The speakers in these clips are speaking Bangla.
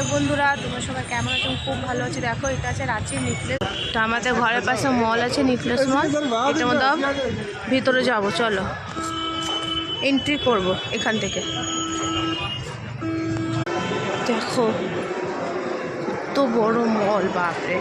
হ্যালো বন্ধুরা, তোমরা সবাই কেমন আছো? খুব ভালো আছি। দেখো, এটা আছে রাঁচি নিকলেস। তো আমাদের ঘরের পাশে মল আছে, নিকলেস মল। এটার মধ্যে ভিতরে যাব, চলো এন্ট্রি করব এখান থেকে। দেখো কত বড় মল, বাপরে।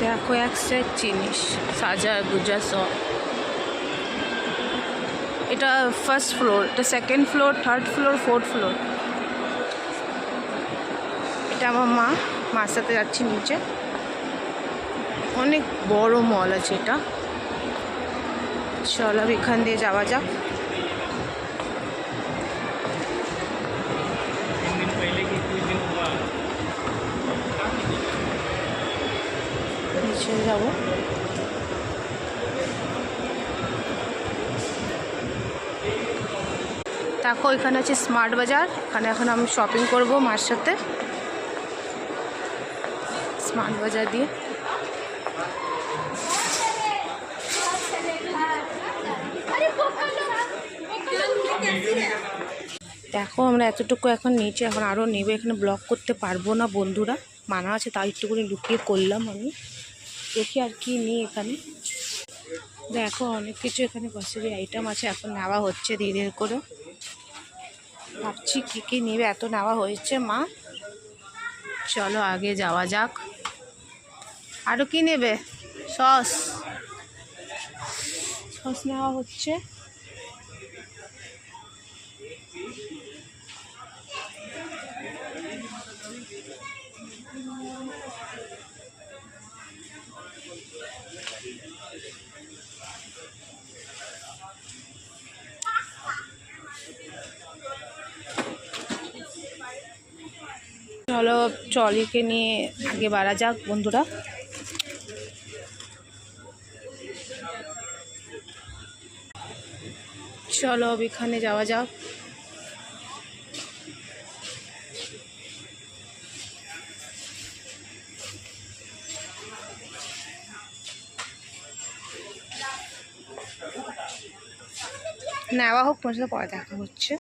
দেখো এক সেট জিনিস, সাজা গুজা সব। এটা ফার্স্ট ফ্লোর, এটা second floor, third floor, fourth floor. এটা আমার মার সাথে যাচ্ছি নিচে। অনেক বড় মল আছে এটা। চলো এখান দিয়ে যাওয়া যাক। নিচে যাব। দেখো এখানে আছে স্মার্ট বাজার। এখানে এখন আমি শপিং করব মার সাথে, স্মার্ট বাজার দিয়ে। দেখো আমরা এতটুকু এখন নিচে, এখন আরও নেবে। এখানে ব্লক করতে পারবো না বন্ধুরা, মানা আছে, তাই একটু করে লুকিয়ে করলাম আমি। দেখি আর কি নিই এখানে। দেখো অনেক কিছু এখানে গ্রসারি আইটেম আছে, এখন নেওয়া হচ্ছে ধীরে ধীরে করে। ভাবছি কী কী নেবে, এত নেওয়া হয়েছে মা। চলো আগে যাওয়া যাক। আরও কি নেবে? সস নেওয়া হচ্ছে। চলো ট্রলিকে নিয়ে আগে বাড়া যাক বন্ধুরা। চলো এখানে যাওয়া যাক। নেওয়া হোক, তোমার সাথে পরে দেখা হচ্ছে।